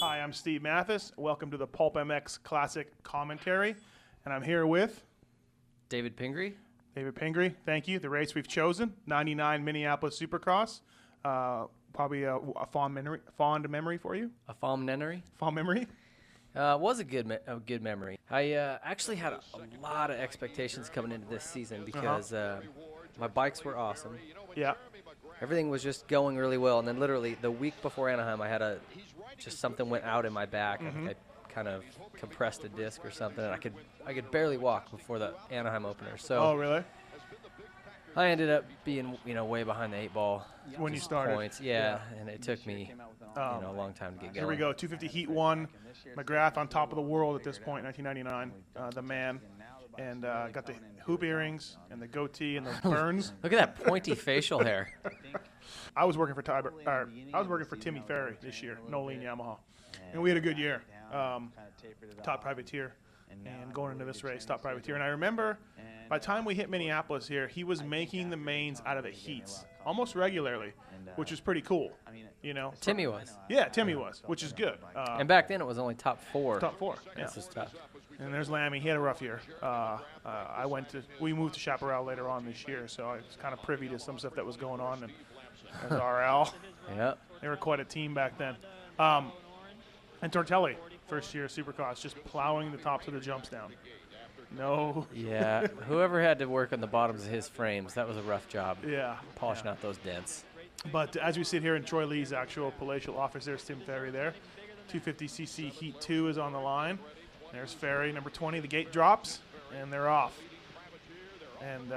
Hi, I'm Steve Matthes. Welcome to the PulpMX Classic Commentary. And I'm here with David Pingree. David Pingree, thank you. The race we've chosen, 99 Minneapolis Supercross. Probably a fond memory for you. A fond memory. Fond memory. Was a good memory. I actually had a lot of expectations coming into this season because my bikes were awesome. Yeah. Everything was just going really well, and then literally the week before Anaheim, I had just something went out in my back. I kind of compressed a disc or something, and I could barely walk before the Anaheim opener. So oh, really? I ended up being way behind the 8-ball when you started. Points, yeah, and it took me a long time to get going. Here we go, 250 Heat 1. McGrath on top of the world at this point, 1999. The man, and got the hoop earrings and the goatee and the burns. Look at that pointy facial hair. I was working for Timmy Ferry this year, Nolene Yamaha, and we had a good year. Top privateer, and going into this race, top privateer. And I remember, by the time we hit Minneapolis here, he was making the mains out of the heats almost regularly, which was pretty cool. You know, Timmy was. Yeah, Timmy was, which is good. And back then it was only top four. Top four. Yeah. This is tough. And there's Lammy. He had a rough year. We moved to Chaparral later on this year, so I was kind of privy to some stuff that was going on. And there's RL. Yep. They were quite a team back then. And Tortelli, first year Supercross, just plowing the tops of the jumps down. No. Yeah. Whoever had to work on the bottoms of his frames, that was a rough job. Yeah. Polishing out those dents. But as we sit here in Troy Lee's actual palatial office, there's Tim Ferry there. 250cc Heat 2 is on the line. There's Ferry, number 20. The gate drops, and they're off. And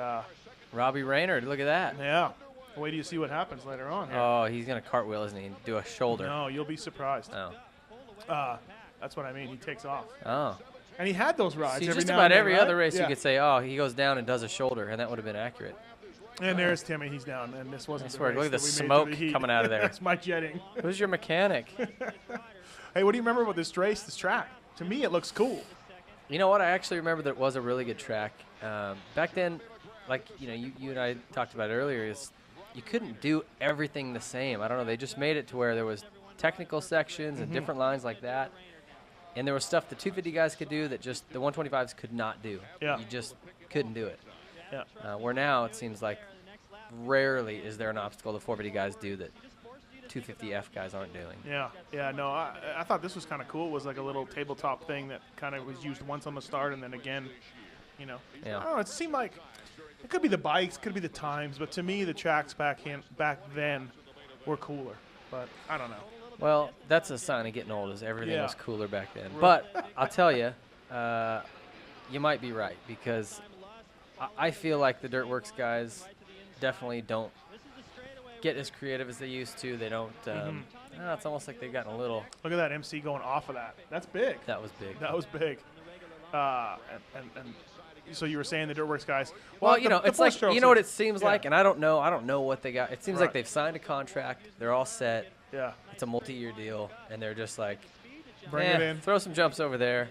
Robbie Raynard, look at that. Yeah. Wait till you see what happens later on here. Oh, he's going to cartwheel, isn't he? Do a shoulder. No, you'll be surprised. Oh. That's what I mean. He takes off. Oh. And he had those rides. See, every just now about and then, every right? other race Yeah. you could say, oh, he goes down and does a shoulder, and that would have been accurate. And there's Timmy. He's down. And this wasn't I swear, the look race at the that we made smoke to the heat. coming out of there. That's my jetting. Who's your mechanic? Hey, what do you remember about this race, this track? To me, it looks cool. You know what? I actually remember that it was a really good track. Back then, like, you and I talked about it earlier, is you couldn't do everything the same. I don't know. They just made it to where there was technical sections and different lines like that. And there was stuff the 250 guys could do that just the 125s could not do. Yeah. You just couldn't do it. Yeah. Where now it seems like rarely is there an obstacle the 450 guys do that 250F guys aren't doing. Yeah. Yeah. No, I thought this was kind of cool. It was like a little tabletop thing that kind of was used once on the start and then again, Yeah. I don't know. It seemed like it could be the bikes, could be the times, but to me, the tracks back then were cooler. But I don't know. Well, that's a sign of getting old, is everything Yeah. was cooler back then. But I'll tell you, you might be right, because I feel like the Dirtworks guys definitely don't get as creative as they used to. They don't. It's almost like they've gotten a little. Look at that MC going off of that. That's big. That was big. That was big. And so you were saying the Dirtworks guys. Well, the it's like, four-strokes you know what are- it seems yeah. like, and I don't know what they got. It seems like Right. they've signed a contract. They're all set. Yeah. It's a multi-year deal, and they're just like, Bring it in. throw some jumps over there.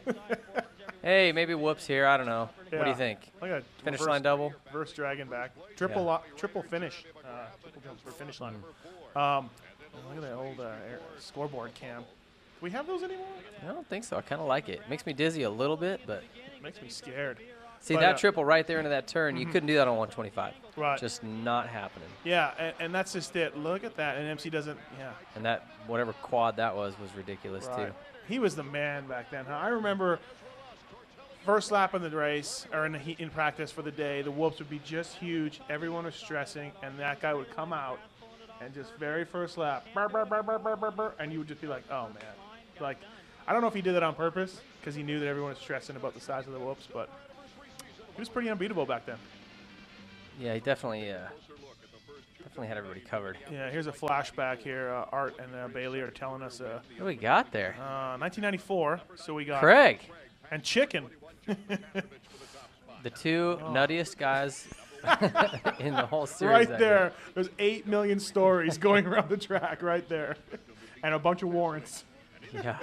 Hey, maybe whoops here. I don't know. What do Yeah. you think? Look at Finish reverse- line double? Reverse dragon back. Triple finish. Triple jumps for finish line. Look at that old scoreboard cam. Do we have those anymore? I don't think so. I kind of like it. Makes me dizzy a little bit, but It makes me scared. see, But, that triple right there into that turn, you couldn't do that on 125. Right. Just not happening. Yeah, and that's just it. Look at that. And MC doesn't, yeah. And that, whatever quad that was ridiculous, Right. too. He was the man back then. Huh? I remember first lap in the race, or in practice for the day, the whoops would be just huge. Everyone was stressing, and that guy would come out and just very first lap, burr, burr, burr, burr, burr, burr, burr, and you would just be like, oh, man. Like, I don't know if he did that on purpose because he knew that everyone was stressing about the size of the whoops, but he was pretty unbeatable back then. Yeah, he definitely had everybody covered. Yeah, here's a flashback here. Art and Bailey are telling us What do we got there? 1994, so we got Craig. and Chicken. The two nuttiest guys in the whole series. Right that there. year. There's 8 million stories going around the track right there. And a bunch of warrants. Yeah.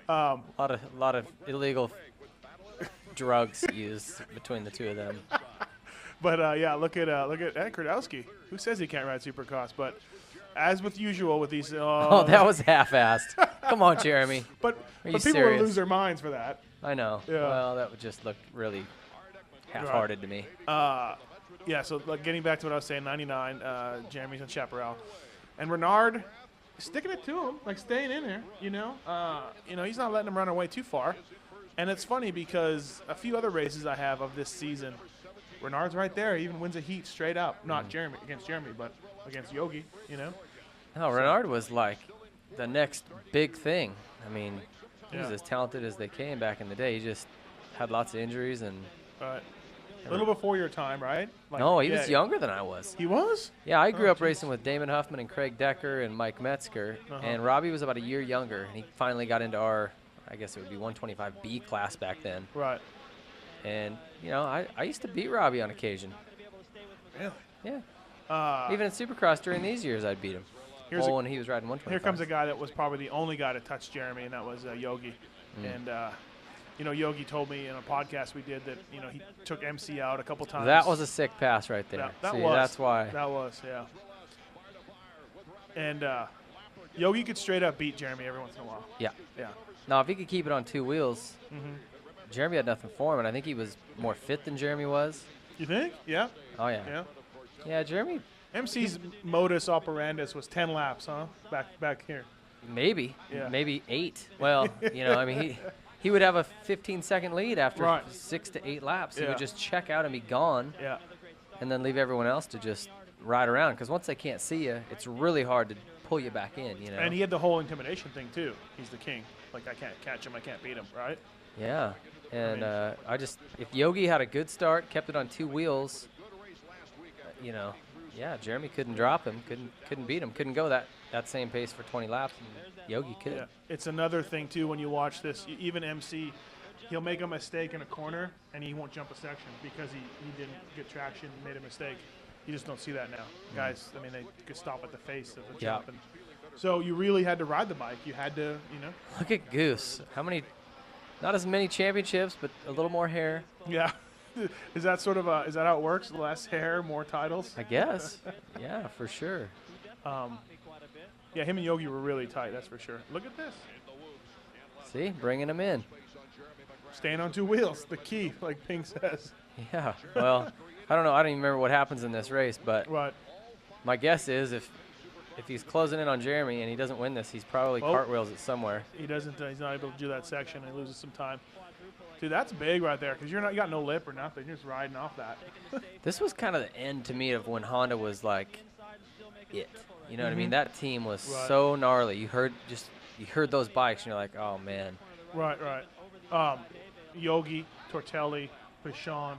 A lot of illegal drugs used between the two of them. But yeah, look at Ed Kardowski. Who says he can't ride Supercross? But as with usual with these, Oh, that was half-assed. Come on, Jeremy. But you people serious? would lose their minds for that. I know. Yeah. Well, that would just look really half-hearted to me. Yeah, so like, getting back to what I was saying, 99, Jeremy's on Chaparral. And Renard sticking it to him, like staying in there, you know. He's not letting him run away too far. And it's funny because a few other races I have of this season, Renard's right there. He even wins a heat straight up. Not against Jeremy, but against Yogi, you know. No, Renard was like the next big thing. I mean, he was Yeah. as talented as they came back in the day. He just had lots of injuries and. Right. A little before your time, right? Like, No, he was younger than I was. He was? Yeah, I grew Oh, up racing with Damon Huffman and Craig Decker and Mike Metzger, and Robbie was about a year younger, and he finally got into our, I guess it would be 125B class back then. Right. And, I used to beat Robbie on occasion. Really? Yeah. Even in Supercross during these years, I'd beat him. When he was riding 125. Here comes a guy that was probably the only guy to touch Jeremy, and that was Yogi. And, Yogi told me in a podcast we did that, he took MC out a couple times. That was a sick pass right there. That See, was. That's why. That was, yeah. And Yogi could straight up beat Jeremy every once in a while. Yeah. Yeah. Now, if he could keep it on two wheels, Jeremy had nothing for him, and I think he was more fit than Jeremy was. You think? Yeah. Oh, yeah. Yeah. Yeah, Jeremy. MC's modus operandus was 10 laps, huh? Back here. Maybe. Yeah. Maybe 8. Well, he would have a 15-second lead after 6 to 8 laps. He Yeah. would just check out and be gone. Yeah. And then leave everyone else to just ride around. Because once they can't see you, it's really hard to pull you back in, And he had the whole intimidation thing, too. He's the king. Like, I can't catch him. I can't beat him, right? Yeah. And if Yogi had a good start, kept it on two wheels, Jeremy couldn't drop him, couldn't beat him, couldn't go that same pace for 20 laps. And Yogi could. Yeah. It's another thing, too, when you watch this. Even MC, he'll make a mistake in a corner, and he won't jump a section because he didn't get traction, made a mistake. You just don't see that now. Guys, I mean, they could stop at the face of the jump. And so you really had to ride the bike. You had to, Look at Goose. How many, not as many championships, but a little more hair. Yeah. Is that sort of is that how it works? Less hair, more titles? I guess. Yeah, for sure. Yeah, him and Yogi were really tight, that's for sure. Look at this. See, bringing him in. Staying on two wheels, the key, like Ping says. Yeah, well, I don't know. I don't even remember what happens in this race, but my guess is if he's closing in on Jeremy and he doesn't win this, he's probably cartwheels it somewhere. He doesn't. He's not able to do that section. He loses some time. Dude, that's big right there because you got no lip or nothing. You're just riding off that. This was kind of the end to me of when Honda was like it. You know what I mean? That team was so gnarly. You heard those bikes and you're like, oh man. Right. Yogi, Tortelli, Bichon,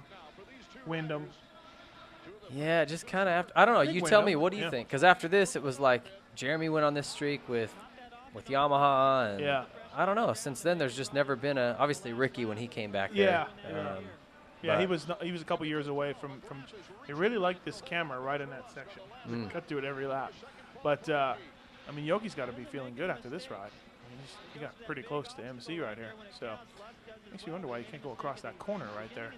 Wyndham. Yeah, just kind of after. I don't know. You tell me. What do you think? Because after this, it was like Jeremy went on this streak with Yamaha. And I don't know. Since then, there's just never been obviously Ricky when he came back there. Yeah, he was a couple years away from. He really liked this camera right in that section. Cut to it every lap. But Yogi's got to be feeling good after this ride. I mean, he got pretty close to MC right here. So makes you wonder why you can't go across that corner right there.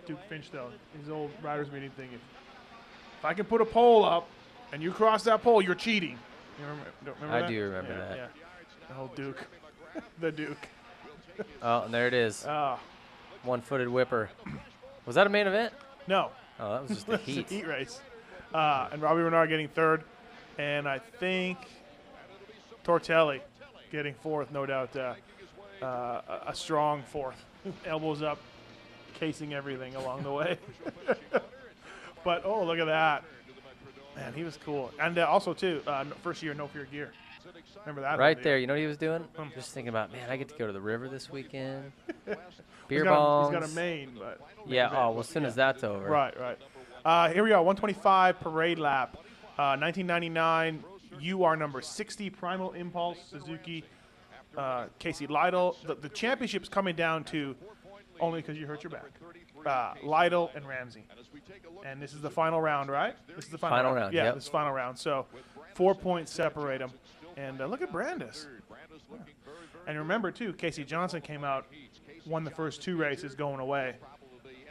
Duke Finch, though, his old riders meeting thing. If I can put a pole up and you cross that pole, you're cheating. You remember I that? do remember that. Yeah. The whole Duke. The Duke. Oh, and there it is. Oh. One-footed whipper. Was that a main event? No. Oh, that was just a heat. It's a heat race. And Robbie Renard getting third. And I think Tortelli getting fourth, no doubt. A strong fourth. Elbows up, casing everything along the way. But, oh, look at that. Man, he was cool. And also, too, first year, No Fear Gear. Remember that? Right there. You know what he was doing? Just thinking about, man, I get to go to the river this weekend. Beer bongs. He's got a main, but. Yeah, well, as soon as that's over. Right. Here we are, 125 parade lap. 1999, UR number 60, Primal Impulse, Suzuki, Casey Lytle. The championship's coming down to, only because you hurt your back, Lytle and Ramsey. And this is the final round, right? This is the final round. Yeah, this is final round. So 4 points separate them. And look at Brandis. Yeah. And remember, too, Casey Johnson came out, won the first two races going away.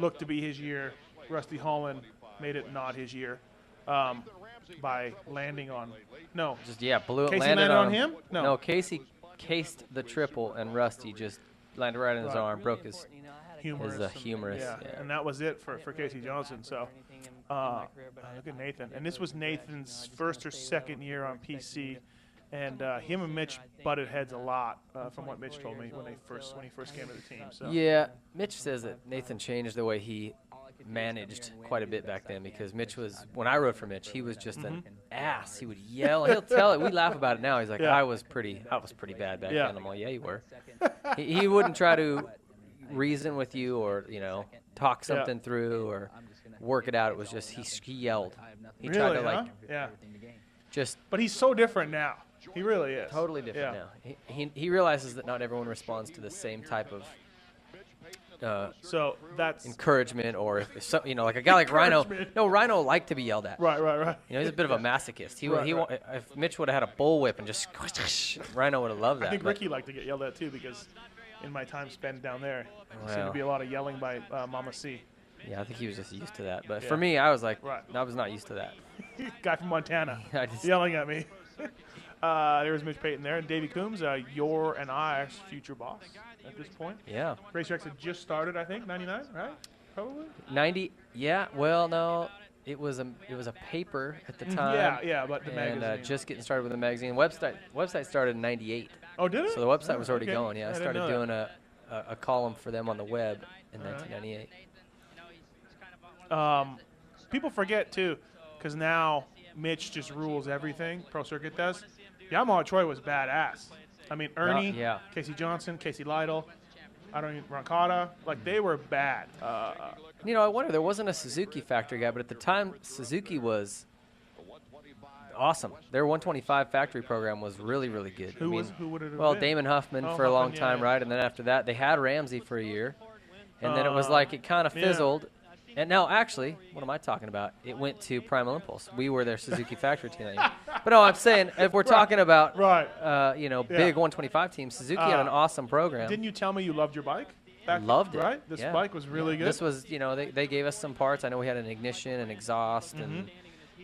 Looked to be his year. Rusty Holland made it not his year by landing on. No. Blew it. Casey landed on him? No, Casey cased the triple, and Rusty just landed right in his arm, broke his Humorous. humerus. Yeah. And that was it for Casey Johnson. So look at Nathan. And this was Nathan's first or second year on PC. And him and Mitch butted heads a lot, from what Mitch told me when he first came to the team. So. Yeah, Mitch says that Nathan changed the way he managed quite a bit back then, because Mitch was, when I rode for Mitch, he was just an ass. He would yell. He'll tell it. We laugh about it now. He's like, I was pretty bad back then. I'm like, yeah, you were. He wouldn't try to reason with you or, talk something through or work it out. It was just he yelled. He tried to But he's so different now. He really is. Totally different now. He realizes that not everyone responds to the same type of so that's encouragement, or if so, like a guy like Rhino. No, Rhino liked to be yelled at. Right. He's a bit of a masochist. If Mitch would have had a bullwhip and just Rhino would have loved that. I think Ricky liked to get yelled at too, because in my time spent down there, there seemed to be a lot of yelling by Mama C. Yeah, I think he was just used to that. But for me, I was like, I was not used to that. Guy from Montana yelling at me. There's Mitch Payton there, and Davey Coombs, your and I's future boss at this point. Yeah. Racetracks had just started, I think, 99, right? Probably. 90. Yeah. Well, no, it was a paper at the time. Yeah, but the magazine. And just getting started with the magazine. Website started in 98. Oh, did it? So the website was already going. Yeah, I started know doing a column for them on the web in 1998. People forget too, because now Mitch just rules everything. Pro Circuit does. Yamaha Troy was badass. I mean, Ernie, Casey Johnson, Casey Lytle, Roncada, like they were bad. I wonder, there wasn't a Suzuki factory guy, but at the time Suzuki was awesome. Their 125 factory program was really, really good. Who would it have been? Damon Huffman for a long time, right? And then after that, they had Ramsey for a year, and then it was like it kind of fizzled. And now, actually, what am I talking about? It went to Primal Impulse. We were their Suzuki factory team. But no, I'm saying if we're talking about, big 125 teams, Suzuki had an awesome program. Didn't you tell me you loved your bike? Loved it. Right? This bike was really good. This was, they gave us some parts. I know we had an ignition, an exhaust, and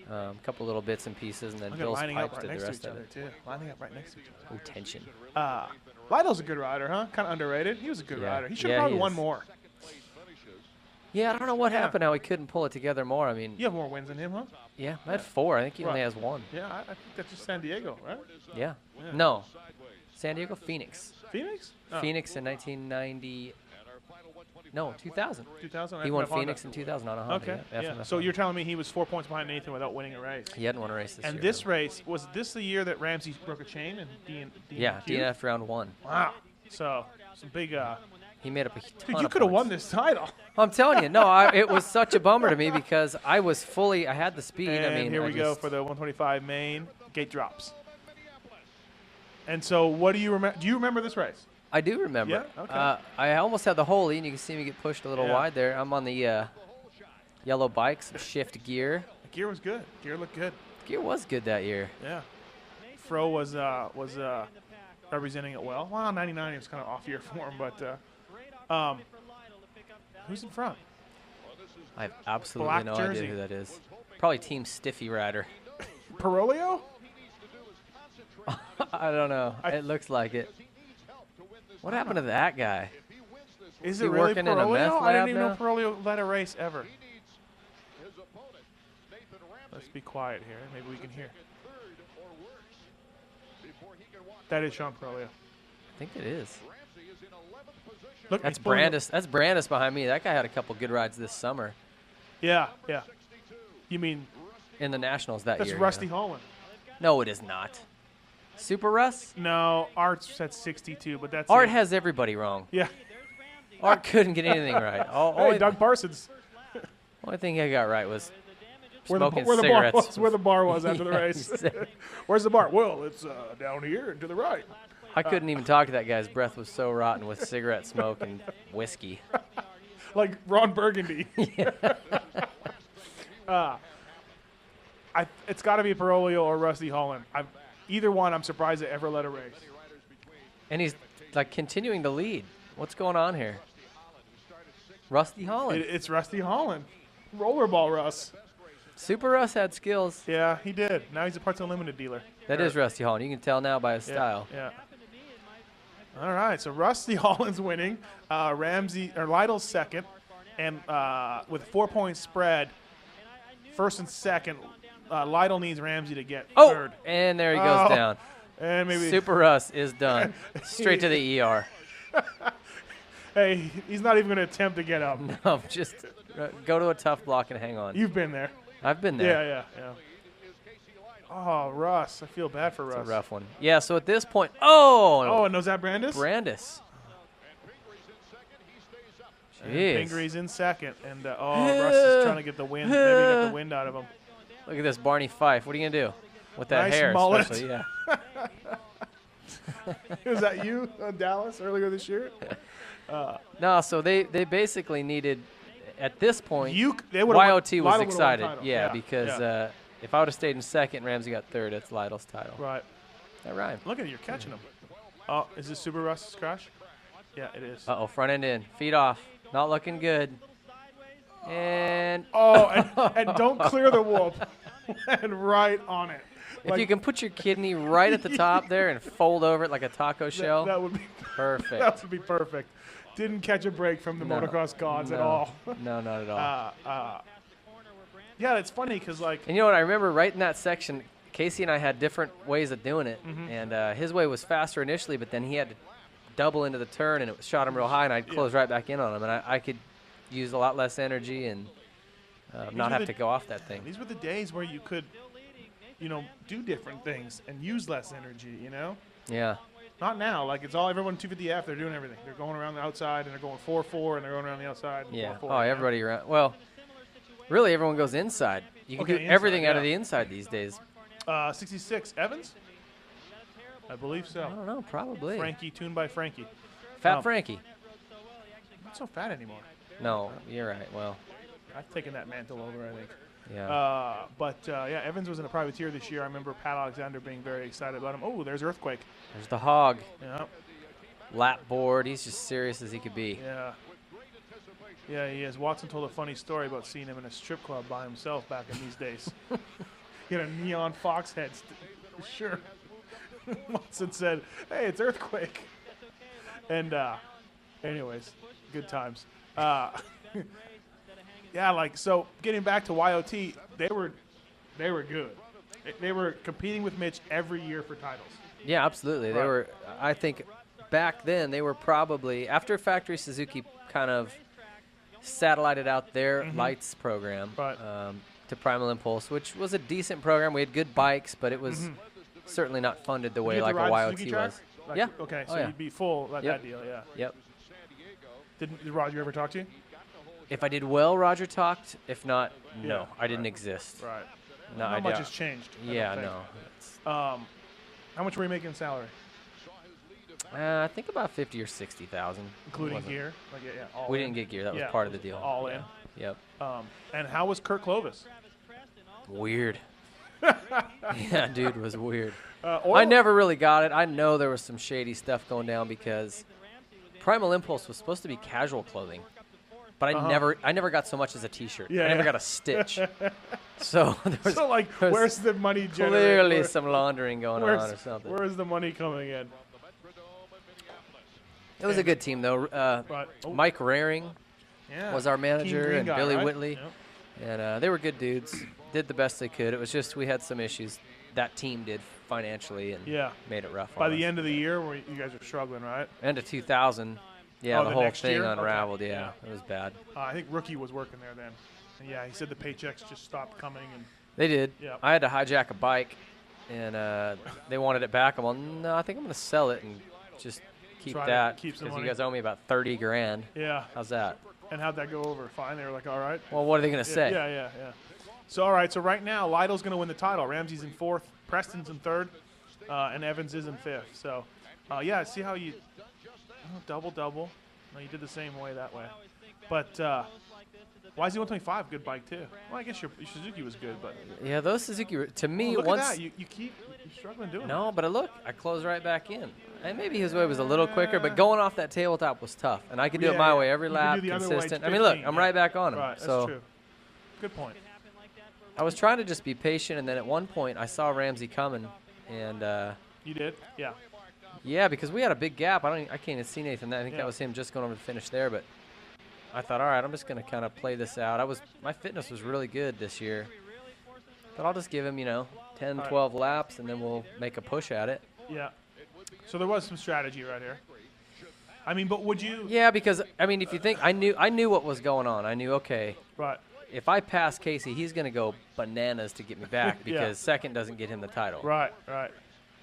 a couple little bits and pieces, and then Bill's pipes did the rest of it. Lining up right next to each other. Oh, tension. Lytle's a good rider, huh? Kind of underrated. He was a good rider. He should have probably won more. Yeah, I don't know what happened, how he couldn't pull it together more. I mean, you have more wins than him, huh? Yeah, I had 4. I think he only has 1. Yeah, I think that's just San Diego, right? Yeah. No. San Diego, Phoenix. Phoenix? Phoenix in 1990. No, 2000. 2000. He won Phoenix in 2000 on a Honda. Okay. So you're telling me he was 4 points behind Nathan without winning a race? He hadn't won a race this year. And this race, was this the year that Ramsey broke a chain and DNF round 1. Wow. So some big. He made up a ton of Dude, you could have won this title. I'm telling you, no, it was such a bummer to me because I had the speed. And here we go for the 125 main gate drops. And so, what do you remember? Do you remember this race? I do remember. Yeah. Okay. I almost had the whole lead. You can see me get pushed a little wide there. I'm on the yellow bike, some shift gear. The gear was good. Gear looked good. Gear was good that year. Yeah. Fro was representing it well. Well, 99 was kind of off year for him, but. Who's in front? I have absolutely no idea who that is. Probably Team Stiffy Rider. Parolio? I don't know. It looks like it. What happened to that guy? Is it really working Parolio? in a meth lab I didn't even now? know Parolio led a race ever. Let's be quiet here. Maybe we can hear. That is Sean Parolio. I think it is. Look, that's Brandis. That's Brandis behind me. That guy had a couple good rides this summer. Yeah. You mean in the Nationals that year? That's Rusty Holland. No, it is not. Super Russ? No, Art's at 62, but that's Art has everybody wrong. Yeah. Art couldn't get anything right. Hey, Doug Parsons. Only thing I got right was where smoking the cigarettes. Where the bar was after the race. Where's the bar? Well, it's down here and to the right. I couldn't even talk to that guy's breath was so rotten with cigarette smoke and whiskey. Like Ron Burgundy. It's got to be Parolio or Rusty Holland. Either one, I'm surprised they ever led a race. And he's like continuing to lead. What's going on here? Rusty Holland. It's Rusty Holland. Rollerball Russ. Super Russ had skills. Yeah, he did. Now he's a Parts Unlimited dealer. That is Rusty Holland. You can tell now by his style. Yeah. All right, so Rusty Holland's winning. Lytle's second, and with 4-point spread, first and second, Lytle needs Ramsey to get third. And there he goes down. And maybe Super Russ is done. Straight to the ER. Hey, he's not even going to attempt to get up. No, just go to a tough block and hang on. You've been there. I've been there. Yeah. Oh, Russ. I feel bad for Russ. It's a rough one. Yeah, so at this point, and was that Brandis? Brandis. And Jeez. Pingree's in second, and Russ is trying to get the wind. Maybe get the wind out of him. Look at this Barney Fife. What are you going to do with that Nice hair? mullet. Especially, yeah. Was that you, Dallas, earlier this year? No, so they basically needed, at this point, They would've YOT was Lytle would've won excited. the title. Yeah, because if I would have stayed in second, Ramsey got third. That's Lytle's title. Right. That rhymed. Look at it. You're catching him. Oh, is this Super Russ's crash? Yeah, it is. Uh-oh, front end in. Feet off. Not looking good. And and don't clear the whoop. And right on it. if you can put your kidney right at the top there and fold over it like a taco shell, that would be perfect. That would be perfect. Didn't catch a break from the motocross gods at all. No, not at all. Yeah, it's funny because And you know what? I remember right in that section, Casey and I had different ways of doing it. And his way was faster initially, but then he had to double into the turn, and it shot him real high, and I'd close right back in on him. And I could use a lot less energy and not have to go off that thing. These were the days where you could, do different things and use less energy, Yeah. Not now. Like, it's all everyone 250F. They're doing everything. They're going around the outside, and they're going 4-4, and they're going around the outside. And Yeah. 4-4, Everybody around. Well, really, everyone goes inside. You can do inside, everything out of the inside these days. 66, Evans? I believe so. I don't know, probably. Frankie, tuned by Frankie. Fat Frankie. Not so fat anymore. No, you're right. Well, I've taken that mantle over, I think. yeah. Evans was in a privateer this year. I remember Pat Alexander being very excited about him. Oh, there's Earthquake. There's the hog. Yeah. Lap board. He's just serious as he could be. Yeah. Yeah, he is. Watson told a funny story about seeing him in a strip club by himself back in these days. He had a neon fox head. Sure. Watson said, "Hey, it's Earthquake." And anyways, good times. So getting back to YOT, they were good. They were competing with Mitch every year for titles. Yeah, absolutely. They were. I think back then they were probably after Factory Suzuki kind of satellited out their lights program to Primal Impulse, which was a decent program. We had good bikes, but it was certainly not funded the way like a YOT was. Yeah. Okay, so you'd be full at that deal, yeah. Yep. Did Roger ever talk to you? If I did well, Roger talked. If not, no, I didn't exist. Right. No, Not much has changed. Yeah, no. How much were you making in salary? I think about 50 or 60,000, including gear. Like, all we in. didn't get gear. That was part of the deal. All in. Yep. And how was Kurt Clovis? Weird. Yeah, dude was weird. Oil? I never really got it. I know there was some shady stuff going down because Primal Impulse was supposed to be casual clothing, but I never got so much as a T-shirt. I never got a stitch. So there was, where's the money generated? Clearly some laundering going on or something. Where's the money coming in? It was a good team though. Mike Raring was our manager, and Billy Whitley, and they were good dudes. Did the best they could. It was just we had some issues. That team did financially and made it rough. By the end of the year, where you guys were struggling, right? End of 2000, the whole thing unraveled. Okay. Yeah, it was bad. I think Rookie was working there then. And he said the paychecks just stopped coming. And they did. Yeah. I had to hijack a bike, and they wanted it back. I'm like, no, I think I'm going to sell it and just keep that because you guys owe me about 30 grand. Yeah. How's that? And how'd that go over? Fine. They were like, all right. Well, what are they going to say? Yeah. So, all right. So, right now, Lytle's going to win the title. Ramsey's in fourth. Preston's in third. And Evans is in fifth. So, see how you double. No, you did the same way that way. But YZ125, good bike, too. Well, I guess your Suzuki was good, but. Yeah, those Suzuki, to me, look once. At that. You're struggling doing it. No, but look, I closed right back in. And maybe his way was a little quicker, but going off that tabletop was tough. And I could do it my way every lap, consistent. I mean, look, I'm right back on him. Right, that's true. Good point. I was trying to just be patient, and then at one point I saw Ramsey coming, and you did? Yeah. Yeah, because we had a big gap. I can't even see Nathan. I think that was him just going over the finish there. But I thought, all right, I'm just going to kind of play this out. My fitness was really good this year. But I'll just give him, 10, 12 laps, and then we'll make a push at it. Yeah. So there was some strategy right here. I mean, but would you? Yeah, because, if you think, I knew what was going on. I knew, okay, right. If I pass Casey, he's going to go bananas to get me back because second doesn't get him the title. Right.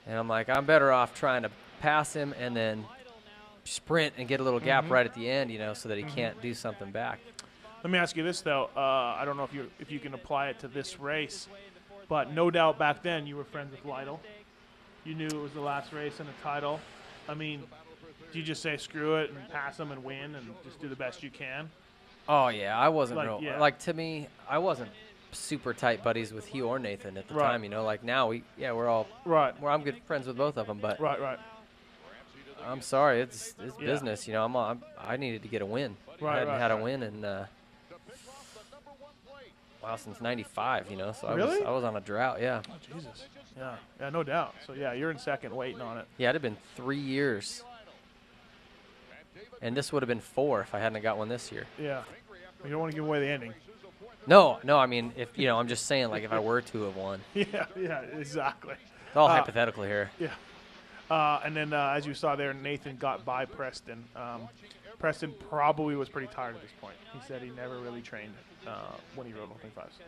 And I'm like, I'm better off trying to pass him and then sprint and get a little gap right at the end, so that he can't do something back. Let me ask you this, though. I don't know if you can apply it to this race, but no doubt back then you were friends with Lytle. You knew it was the last race and the title. I mean, do you just say screw it and pass them and win and just do the best you can? Oh, yeah. I wasn't to me, I wasn't super tight buddies with Hugh or Nathan at the time, Like now, we're all I'm good friends with both of them, but right. I'm sorry, it's business, I needed to get a win. I hadn't had a win in since '95, so really? I was on a drought, yeah. Oh, Jesus. Yeah, no doubt. So yeah, you're in second waiting on it. Yeah, it'd have been 3 years. And this would have been 4 if I hadn't got one this year. Yeah. You don't want to give away the ending. No, if I'm just saying, like, if I were to have won. Yeah, exactly. It's all hypothetical here. Yeah. And then, as you saw there, Nathan got by Preston. Preston probably was pretty tired at this point. He said he never really trained when he rode 125s.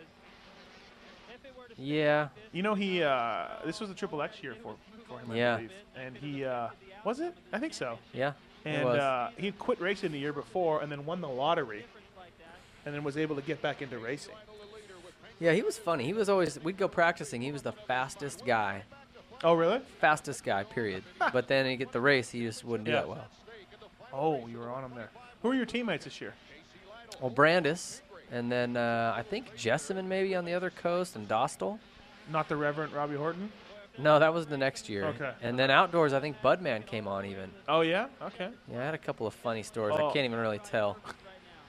Yeah. This was the Triple X year for him, yeah. I believe. And he, was it? I think so. Yeah. And he had quit racing the year before and then won the lottery and then was able to get back into racing. Yeah, he was funny. He was always, we'd go practicing. He was the fastest guy. Oh, really? Fastest guy, period. But then you get the race, he just wouldn't do that well. Oh, you were on him there. Who were your teammates this year? Well, Brandis, and then I think Jessamine maybe on the other coast, and Dostal. Not the Reverend Robbie Horton? No, that was the next year. Okay. And then outdoors, I think Budman came on even. Oh, yeah? Okay. Yeah, I had a couple of funny stories. I can't even really tell.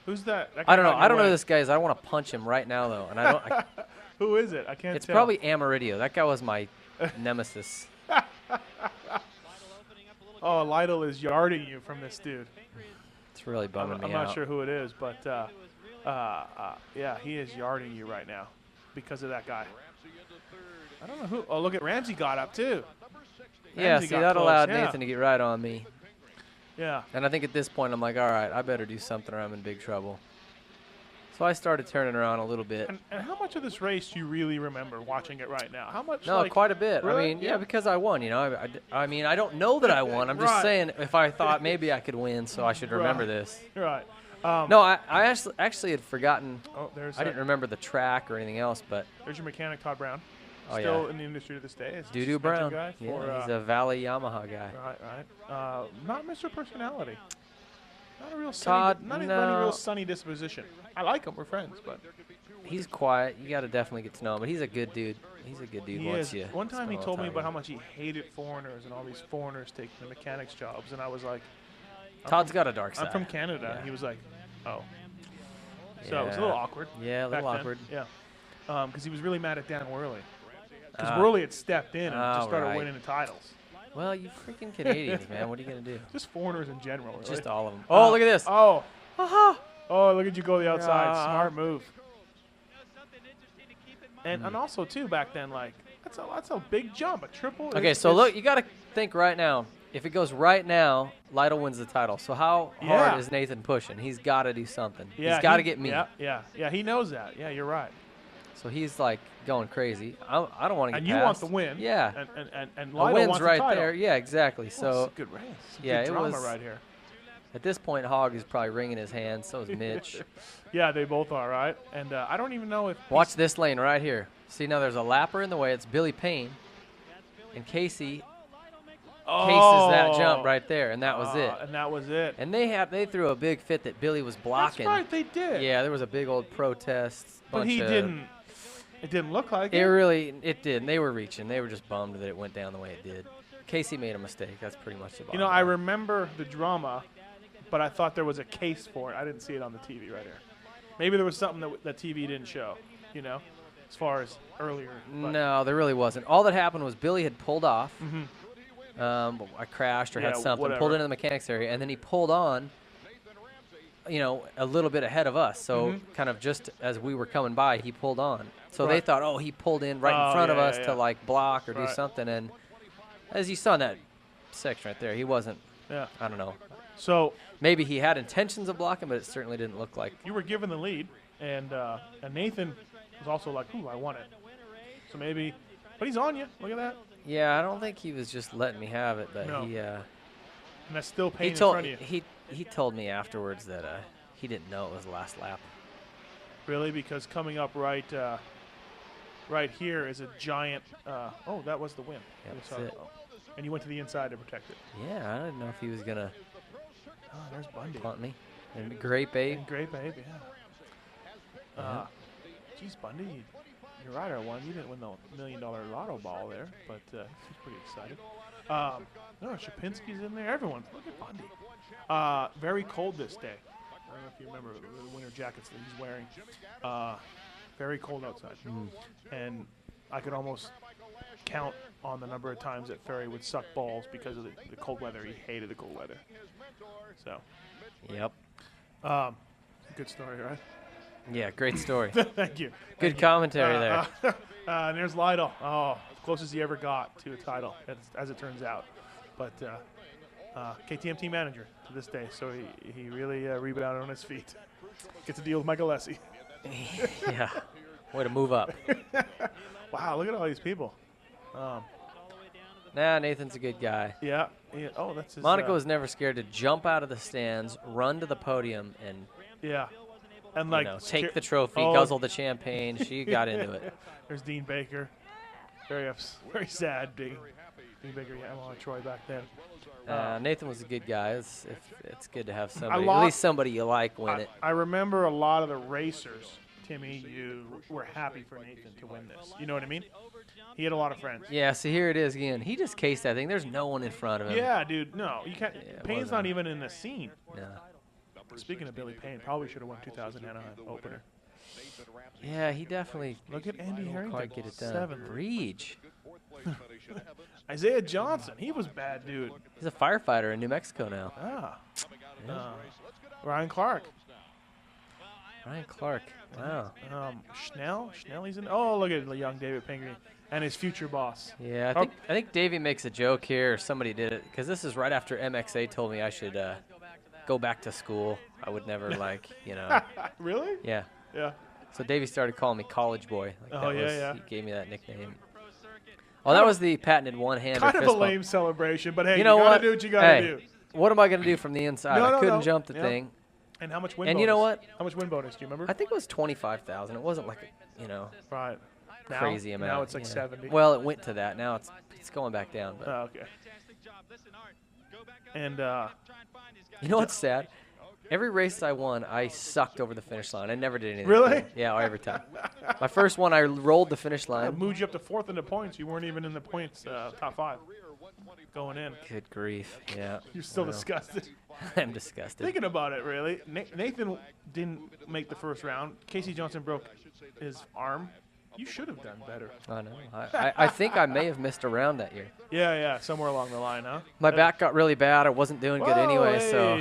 Who's that? I don't know. I don't know who this guy is. I want to punch him right now, though. And I don't. Who is it? I can't tell. It's probably Amarillo. That guy was my nemesis. Oh, Lytle is yarding you from this dude. It's really bumming me out. I'm not sure who it is, but yeah, he is yarding you right now because of that guy. I don't know who. Oh, look at Ramsey got up too. Yeah, see, that allowed Nathan to get right on me. Yeah. And I think at this point I'm like, all right, I better do something or I'm in big trouble. So I started turning around a little bit. And how much of this race do you really remember watching it right now? How much? No, quite a bit. Really? I mean, yeah, because I won. I mean, I don't know that I won. I'm just saying if I thought maybe I could win, so I should remember this. Right. No, I actually had forgotten. Oh, I didn't remember the track or anything else, but. There's your mechanic, Todd Brown. Oh, Still in the industry to this day. Doo-Doo Brown. Guy for, he's a Valley Yamaha guy. Right. Not Mr. Personality. Not a real Todd, sunny, not a real sunny disposition. I like him. We're friends, but he's quiet. You got to definitely get to know him. But he's a good dude. He's a good dude. One time he told me about how much he hated foreigners and all these foreigners taking the mechanics jobs, and I was like, Todd's got a dark side. I'm from Canada. Yeah. And he was like, oh. Yeah. So it was a little awkward. Yeah, a little awkward. Yeah. Because he was really mad at Dan Worley. Because Worley had stepped in and just started winning the titles. Well, you freaking Canadians, man. What are you going to do? Just foreigners in general. Really. Just all of them. Oh, look at this. Oh. Oh, look at you go the outside. Smart move. And also, too, back then, like, that's a big jump. A triple. Okay, so look, you got to think right now. If it goes right now, Lytle wins the title. So how hard is Nathan pushing? He's got to do something. Yeah, he's got to get me. Yeah, he knows that. Yeah, you're right. So he's like going crazy. I don't want to get and past. you want the win. Yeah. And the Lytle win's wants right the title. there. Yeah, exactly. Well, so it's a good race. Good drama it was right here. At this point, Hogg is probably wringing his hands. So is Mitch. Yeah, they both are, right? And I don't even know if. Watch this lane right here. See, now there's a lapper in the way. It's Billy Payne. And Casey cases that jump right there, and that was it. And that was it. And they threw a big fit that Billy was blocking. That's right, they did. Yeah, there was a big old protest. But he didn't. It didn't look like it. It did. They were reaching. They were just bummed that it went down the way it did. Casey made a mistake. That's pretty much the bottom line. I remember the drama, but I thought there was a case for it. I didn't see it on the TV right here. Maybe there was something that TV didn't show, as far as earlier. No, there really wasn't. All that happened was Billy had pulled off, I crashed or Yeah, had something, whatever. pulled into the mechanics area, and then he pulled on, a little bit ahead of us. So kind of just as we were coming by, he pulled on. So they thought, oh, he pulled in right in front of us to like block or do something. And as you saw in that section right there, he wasn't. Yeah. I don't know. So maybe he had intentions of blocking, but it certainly didn't look like. you were given the lead, and Nathan was also like, ooh, I want it. So maybe, but he's on you. Look at that. Yeah, I don't think he was just letting me have it, but No. he. And that's still pain He in told front of you. he told me afterwards that he didn't know it was the last lap. Really? Because coming up right here is a giant. Oh, that was the win. Yep, We that's saw it. Oh. And you went to the inside to protect it. Yeah, I didn't know if he was gonna Oh, there's Bundy. punt me. And great babe. And great, babe. Yeah. Geez, Bundy, your rider won. You didn't win the $1 million lotto ball there, but he's pretty excited. No, Shapinsky's in there. Everyone, look at Bundy. Very cold this day. I don't know if you remember the winter jackets that he's wearing. Very cold outside. And I could almost count on the number of times that Ferry would suck balls because of the cold weather. He hated the cold weather. So, Yep. good story, right? Yeah, great story. Thank you. Good commentary there. And there's Lytle. Oh, closest he ever got to a title, as it turns out. But KTM team manager to this day, so he really rebounded on his feet. Gets to deal with Michael Lessie. Yeah. Way to move up. Wow, look at all these people. Nah, Nathan's a good guy. Yeah. Oh, that's his. Monica was never scared to jump out of the stands, run to the podium, and Yeah. And like take the trophy, guzzle the champagne. She got into it. There's Dean Baker. Very sad. Dean Baker, yeah, I'm on Troy back then. Nathan was a good guy. It's good to have somebody, at least somebody you like, win it. I remember a lot of the racers, Timmy, you were happy for Nathan to win this. You know what I mean? He had a lot of friends. Yeah, so here it is again. He just cased that thing. There's no one in front of him. Yeah, dude. No, you can't. Yeah, Payne's not even in the scene. No. Speaking of Billy Payne, probably should have won 2000 Anaheim opener. Yeah, he definitely Look at Andy Harrington. quite get it done. 7th. Breach. Isaiah Johnson, he was bad, dude. He's a firefighter in New Mexico now. Ryan Clark. Ryan Clark. Wow. Schnell, he's in. Oh, look at the young David Pingree and his future boss. Yeah, I think Davey makes a joke here, or somebody did it, because this is right after MXA told me I should go back to school. I would never Really? Yeah. Yeah. So Davey started calling me College Boy. Yeah. He gave me that nickname. Oh, that was the patented one-hander Kind of fist a bump. lame celebration, but hey, you know gotta what? do what you gotta do. What am I gonna do from the inside? I couldn't jump the thing. And how much win? And bonus? you know what? How much win bonus? Do you remember? I think it was 25,000. It wasn't like right. Now, crazy amount. Now it's like 70. Well, it went to that. Now it's going back down. But. Oh, okay. And you know what's sad? Every race I won, I sucked over the finish line. I never did anything. Really? Cool. Yeah, every time. My first one, I rolled the finish I line. moved you up to 4th in the points. You weren't even in the points top 5 going in. Good grief. Yeah. You're still disgusted. I'm disgusted. Thinking about it, really. Nathan didn't make the first round. Casey Johnson broke his arm. You should have done better. I know. I think I may have missed a round that year. Yeah, somewhere along the line, huh? My back got really bad. I wasn't doing good anyway, so.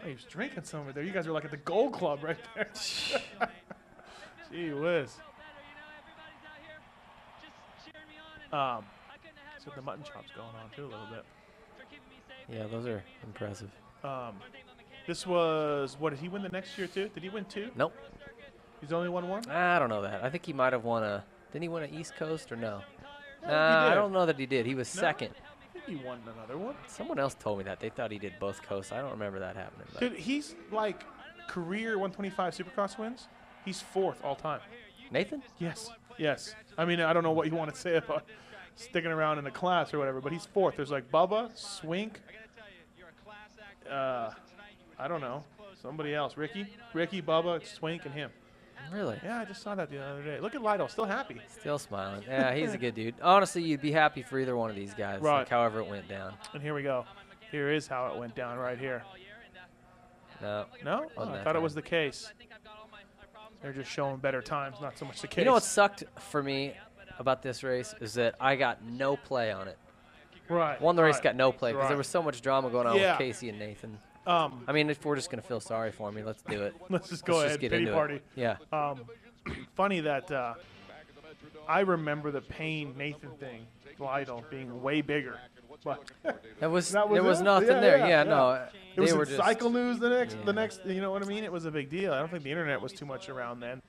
Hey, he was drinking some over there. You guys are like at the Gold Club right there. Gee whiz. So the mutton chop's going on too a little bit. Yeah, those are impressive. This was, what, did he win the next year too? Did he win 2? Nope. He's only won 1? I don't know that. I think he might have won didn't he win an East Coast or no? I think he I did. don't know that he did. He was second. I think he won another one. Someone else told me that. They thought he did both coasts. I don't remember that happening. But. Dude, he's like career 125 Supercross wins. He's 4th all time. Nathan? Yes. I mean, I don't know what you want to say about sticking around in the class or whatever, but he's 4th. There's like Bubba, Swink, I don't know, somebody else. Ricky, Bubba, Swink, and him. Really? Yeah, I just saw that the other day. Look at Lytle, still happy. Still smiling. Yeah, he's a good dude. Honestly, you'd be happy for either one of these guys, Right. like however it went down. And here we go. Here is how it went down right here. No? No? Oh, I that thought it time. was the case. They're just showing better times, not so much the case. You know what sucked for me? about this race is that I got no play on it. Right. Won the race, right. got no play because Right. there was so much drama going on Yeah. with Casey and Nathan. Um, I mean, if we're just going to feel sorry for me, let's do it. let's just go Let's ahead. just get Pity into party. it. Yeah. Funny that I remember the Payne Nathan thing, Lytle, being way bigger. But There was that was it? nothing Yeah, there. yeah, Yeah, yeah. no. it They was were in just Cycle News the Yeah. next. You know what I mean? It was a big deal. I don't think the internet was too much around then.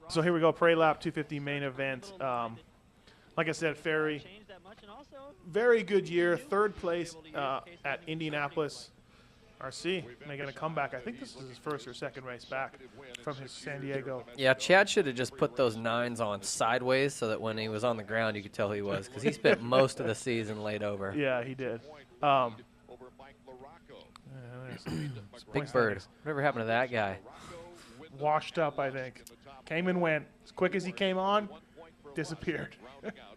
So here we go. Parade lap 250 main event. Like I said, Ferry. Very good year. 3rd place at Indianapolis. RC making a comeback. I think this is his 1st or 2nd race back from his San Diego. Yeah, Chad should have just put those 9s on sideways so that when he was on the ground, you could tell who he was because he spent most of the season laid over. Yeah, he did. Big Bird. Whatever happened to that guy? Washed up, I think. Came and went. As quick as he came on, disappeared.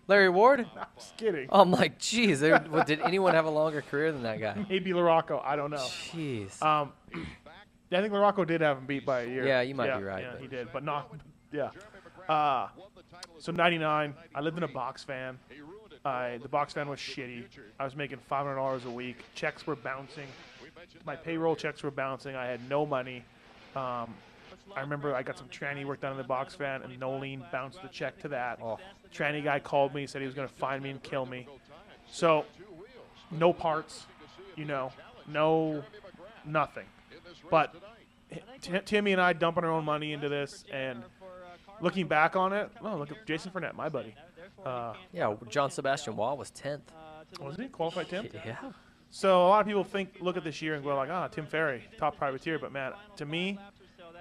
Larry Ward? I'm just kidding. I'm like, geez, did anyone have a longer career than that guy? Maybe Larocco. I don't know. Jeez. Yeah, I think Larocco did have him beat by a year. Yeah, you might be right, Yeah, but- he did, but not. Yeah. So 99. I lived in a box van. The box van was shitty. I was making $500 a week. Checks were bouncing. My payroll checks were bouncing. I had no money. I remember I got some tranny work done in the box van, and Nolene bounced the check to that. Oh. Tranny guy called me, said he was going to find me and kill me. So, no parts, no nothing. But Timmy and I dumping our own money into this, and looking back on it, oh, look at Jason Fournette, my buddy. Yeah, John Sebastian Wall was 10th. Wasn't he qualified 10th? Yeah. So a lot of people look at this year and go like, Tim Ferry, top privateer. But man, to me,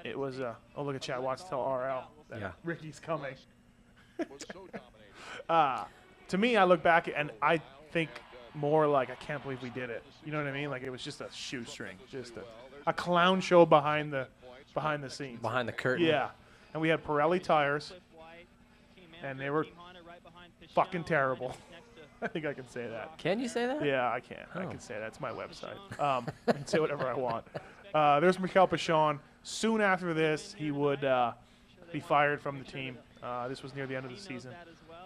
it was look at Chad Watts tell RL that Yeah. Ricky's coming. To me, I look back and I think more like I can't believe we did it. You know what I mean? Like it was just a shoestring, just a clown show behind the scenes. Behind the curtain. Yeah, and we had Pirelli tires, and they were fucking terrible. I think I can say that. Can you say that? Yeah, I can. I Oh. can say that. It's my website. I can say whatever I want. There's Mikel Pichon. Soon after this, he would be fired from the team. This was near the end of the season.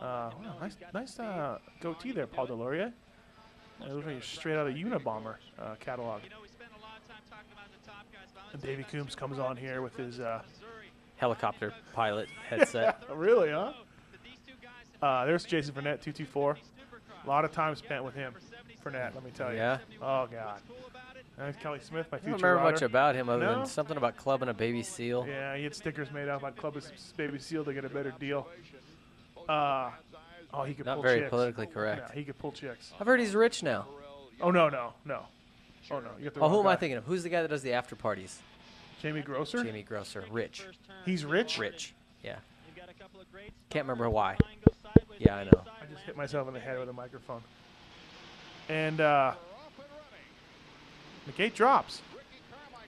Wow, nice goatee there, Paul Delorier. It looks like you're straight out of Unabomber catalog. And Davey Coombs comes on here with his. Helicopter pilot headset. Really, huh? There's Jason Fournette, 224. A lot of time spent with him, Fournette, let me tell you. Yeah? Oh, God. There's Kelly Smith, my I future don't remember rider. much about him other No? than something about clubbing a baby seal. Yeah, he had stickers made up. I'd club his baby seal to get a better deal. He could Not pull very chicks. politically correct. Yeah, he could pull chicks. I've heard he's rich now. Oh, no. Oh, no. You got the Oh, who wrong am I guy. thinking of? Who's the guy that does the after parties? Jamie Grosser? Jamie Grosser. Rich. He's rich? Rich. Yeah. Can't remember why. Yeah, I know. I just hit myself in the head with a microphone. And the gate drops.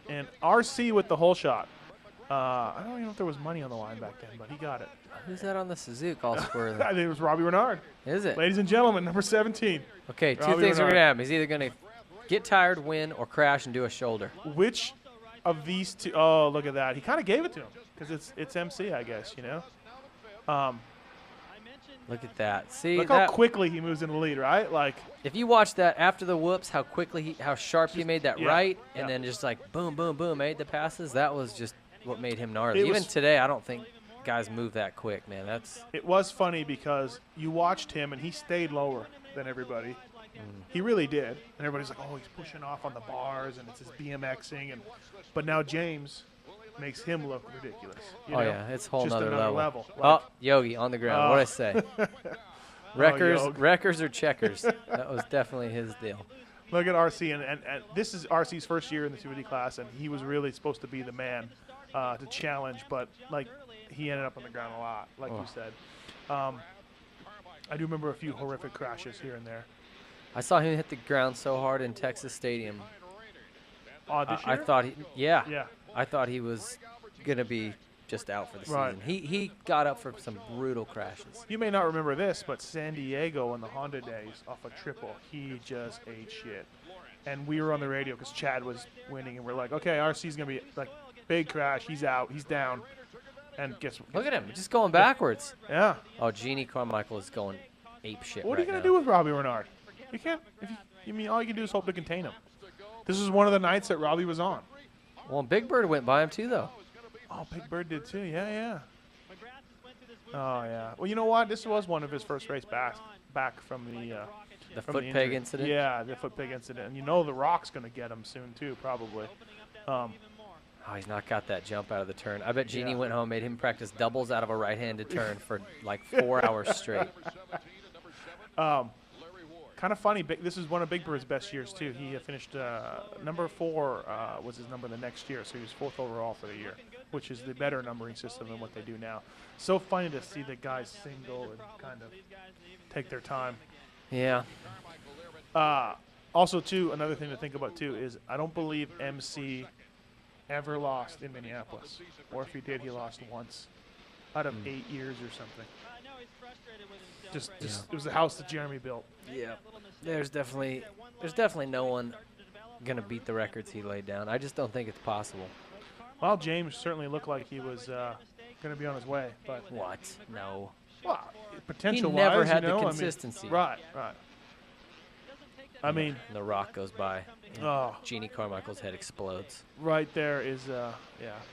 And RC with the hole shot. I don't even know if there was money on the line back then, but he got it. Who's that on the Suzuki all squirrely? I think it was Robbie Renard. Is it? Ladies and gentlemen, number 17. Okay, two Robbie things are Renard. going to happen. He's either going to get tired, win, or crash and do a shoulder. Which of these two? Oh, look at that. He kind of gave it to him because it's MC, I guess, Look at that. See, Look how that, quickly he moves in the lead, right? Like, if you watch that after the whoops, how quickly how sharp he made that yeah, right, and yeah. then just like boom, boom, boom, made the passes. That was just what made him gnarly. It Even was- today, I don't think guys move that quick, man. That's it was funny because you watched him and he stayed lower than everybody. He really did. And everybody's like, oh, he's pushing off on the bars and it's his BMXing. But now James makes him look ridiculous. you oh know? yeah, it's a whole Just nother another level. Like, Oh, Yogi on the ground. What'd I say? Yog. Wreckers or checkers? That was definitely his deal. Look at RC. And this is RC's first year in the 250 class, and he was really supposed to be the man to challenge. But, like, he ended up on the ground a lot, like you said. I do remember a few horrific crashes here and there. I saw him hit the ground so hard in Texas Stadium. This I year? thought Yeah. I thought he was gonna be just out for the Right. season. He got up for some brutal crashes. You may not remember this, but San Diego in the Honda days off a triple, he just ate shit. And we were on the radio because Chad was winning, and we're like, okay, RC's going to be like big crash. He's out. He's down. And guess what? Look at him, just going backwards. Yeah. Oh, Jeannie Carmichael is going ape shit What are you right going now. to do with Robbie Renard? You can't. You mean all you can do is hope to contain him. This is one of the nights that Robbie was on. Well, Big Bird went by him too, though. Oh, Big Bird did too. Yeah, yeah. Oh, yeah. Well, you know what? This was one of his first race back from The from foot the peg injury. incident. Yeah, the foot peg incident. And you know The Rock's going to get him soon too, probably. Oh, he's not got that jump out of the turn. I bet Jeannie Yeah. went home, made him practice doubles out of a right-handed turn for like 4 hours straight. Kind of funny. This is one of Big Bird's best years too. He finished number 4 was his number the next year, so he was 4th overall for the year, which is the better numbering system than what they do now. So funny to see the guys single and kind of take their time. Yeah. Also, too, another thing to think about too is I don't believe MC ever lost in Minneapolis, or if he did, he lost once out of 8 years or something. Just it was the house that Jeremy built. Yeah. There's definitely no one gonna beat the records he laid down. I just don't think it's possible. Well, James certainly looked like he was going to be on his way, but What? No. well, potential He never wise, had you know, the I mean, consistency. right. I mean, The Rock goes by. And oh, Jeannie Carmichael's head explodes. right there is yeah.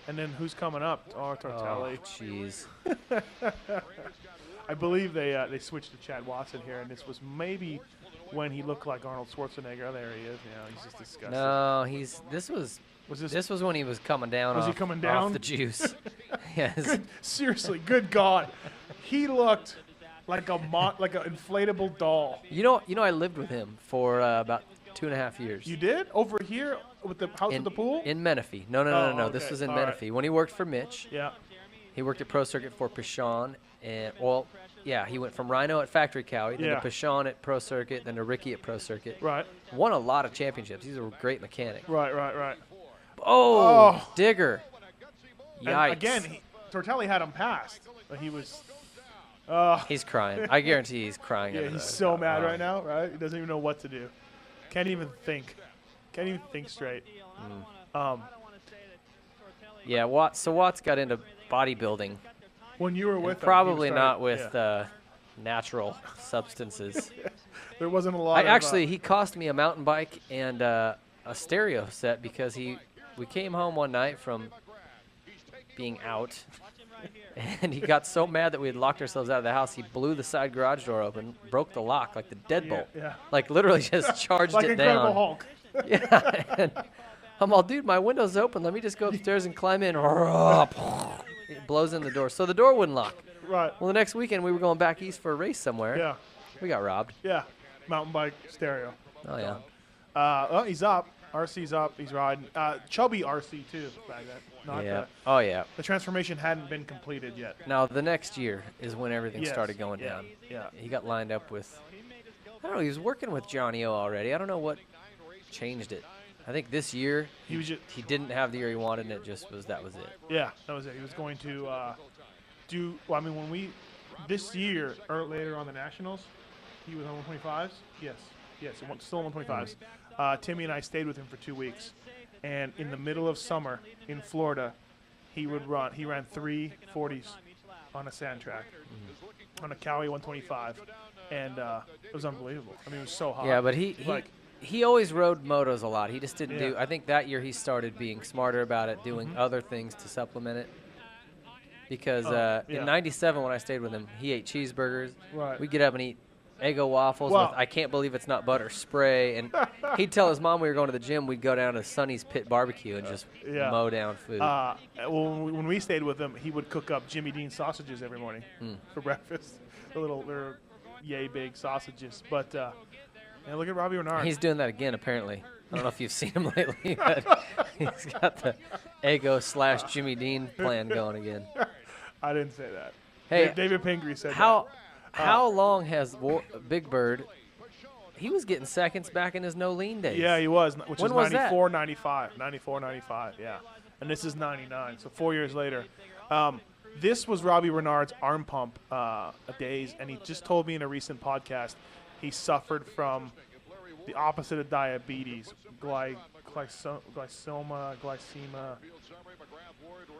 And then who's coming up? Oh, Tortelli. Oh, jeez. I believe they switched to Chad Watson here, and this was maybe when he looked like Arnold Schwarzenegger. Oh, there he is. You know, he's just disgusting. No, this was when he was coming down. Was he off, coming off down? the juice. Yes. Good, seriously, good God, he looked like like an inflatable doll. You know, I lived with him for about 2.5 years. You did over here with the house with the pool? In Menifee. No. Oh, This okay. was in All Menifee. When he worked for Mitch, Yeah. he worked at Pro Circuit for Pichon. And, well, yeah, he went from Rhino at Factory Cowie, then Yeah. to Pichon at Pro Circuit, then to Ricky at Pro Circuit. Right. Won a lot of championships. He's a great mechanic. Right. Oh, Digger. And Yikes. again, Tortelli had him passed, but he was. He's crying. I guarantee he's crying. Yeah, under he's the- so mad right now, right? He doesn't even know what to do. Can't even think straight. Yeah, Watts got into bodybuilding. When you were And with him, he probably was not starting- with yeah. natural substances. There wasn't a lot. He cost me a mountain bike and a stereo set because we came home one night from being out, and he got so mad that we had locked ourselves out of the house. He blew the side garage door open, broke the lock like the deadbolt, Yeah. like literally just charged like it Incredible down. Hulk. Yeah, and I'm all, dude, my window's open. Let me just go upstairs and climb in. It blows in the door, so the door wouldn't lock. Right. Well, the next weekend we were going back east for a race somewhere. Yeah. We got robbed. Yeah. Mountain bike stereo. Oh yeah. Well, he's up. RC's up. He's riding. Chubby RC too. Back then. Not Yeah. Oh yeah. the transformation hadn't been completed yet. Now the next year is when everything Yes, started going yeah, down. yeah. He got lined up with. I don't know. He was working with Johnny O already. I don't know what changed it. I think this year He was just. he didn't have the year he wanted, and that was it. Yeah, that was it. He was going to do. Well, I mean, when we this year or later on the nationals, he was on 125s. Yes, still on 125s. Timmy and I stayed with him for 2 weeks, and in the middle of summer in Florida, he ran 3 40s on a sand track, on a Cowie 125, and it was unbelievable. I mean, it was so hot. Yeah, but he always rode motos a lot. He just didn't Yeah. do. I think that year he started being smarter about it, doing other things to supplement it. Because yeah. in '97 when I stayed with him, he ate cheeseburgers. Right. We'd get up and eat Eggo waffles Well- with I can't believe it's not butter spray. And he'd tell his mom we were going to the gym, we'd go down to Sonny's Pit Barbecue and just yeah. mow down food. Well, when we stayed with him, he would cook up Jimmy Dean sausages every morning for breakfast. They're yay big sausages. But and look at Robbie Renard. He's doing that again, apparently. I don't know if you've seen him lately, but he's got the Eggo / Jimmy Dean plan going again. I didn't say that. Hey, David Pingree said how long has Big Bird? He was getting seconds back in his no lean days. that. Yeah, he was, which When is was that? 94, 95. 94, 95, yeah. And this is 99, so 4 years later. This was Robbie Renard's arm pump days, and he just told me in a recent podcast he suffered from the opposite of diabetes, glycema,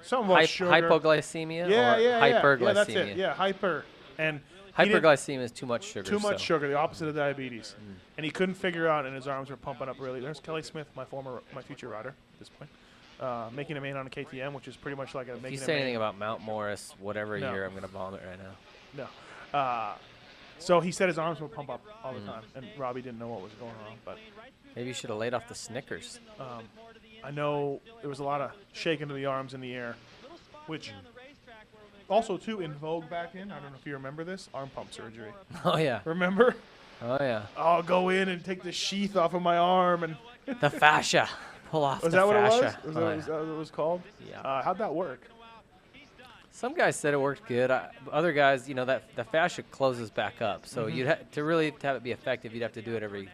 Something about sugar. Hypoglycemia Yeah, or yeah, hyperglycemia? Yeah, that's it. Yeah, hyper. And he didn't- Hyperglycemia is too much sugar. Too much so. sugar, the opposite of diabetes. And he couldn't figure out, and his arms were pumping up really. There's Kelly Smith, my future rider at this point, making a main on a KTM, which is pretty much like a If making you a say main. anything about Mount Morris, whatever No. year, I'm going to vomit right now. No. So he said his arms would pump up all the time, and Robbie didn't know what was going on. But Maybe you should have laid off the Snickers. I know there was a lot of shaking of the arms in the air, which also, too, in vogue back in, I don't know if you remember this, arm pump surgery. Oh, yeah. Remember? Oh, yeah. I'll go in and take the sheath off of my arm. And The fascia. Pull off was the that what fascia. it was? Was that what it was called? Yeah. How'd that work? Some guys said it worked good. Other guys, that the fascia closes back up. So you'd to really have it be effective, you'd have to do it every,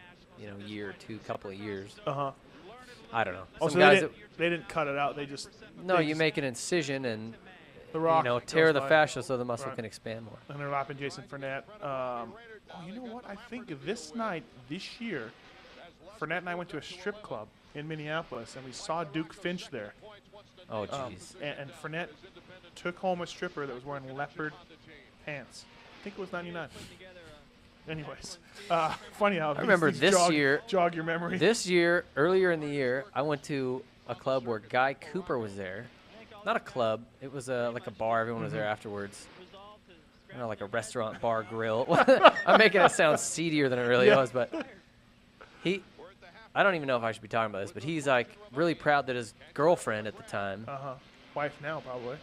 year or two, couple of years. Uh-huh. I don't know. Also, Some guys they didn't cut it out. They just you make an incision and the rock tear goes the by. fascia so the muscle Right. can expand more. And they're lapping Jason Fournette. You know what? I think this year, Fournette and I went to a strip club in Minneapolis, and we saw Duke Finch there. Oh, jeez. And Fournette took home a stripper that was wearing leopard pants. I think it was 99. Anyways, funny how I remember these this year. jog your memory. This year, earlier in the year, I went to a club where Guy Cooper was there. Not a club. It was like a bar. Everyone was there afterwards. Like a restaurant, bar, grill. I'm making it sound seedier than it really was, but I don't even know if I should be talking about this, but he's like really proud that his girlfriend at the time, Wife now, probably.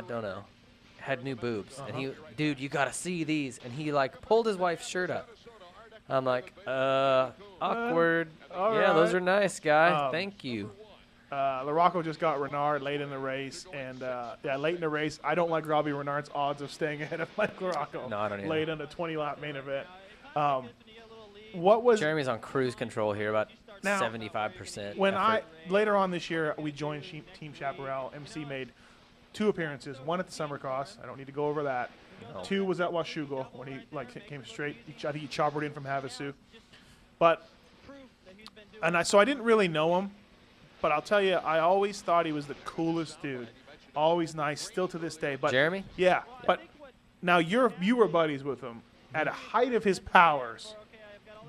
don't know, had new boobs. And dude, you got to see these. And he like pulled his wife's shirt up. I'm like, awkward. all yeah, those right. are nice, guy. Thank you. LaRocco just got Renard late in the race, and late in the race, I don't like Robbie Renard's odds of staying ahead of Mike LaRocco. No, I don't either. Late in a 20-lap main event. What was Jeremy's on cruise control here, about Now, 75%. when effort. later on this year we joined Team Chaparral? MC made 2 appearances. One at the Summer Cross. I don't need to go over that. No. 2 was at Washougal when he came straight. I think he choppered in from Havasu. But so I didn't really know him. But I'll tell you, I always thought he was the coolest dude. Always nice, still to this day. But Jeremy? Yeah. But now you were buddies with him at a height of his powers.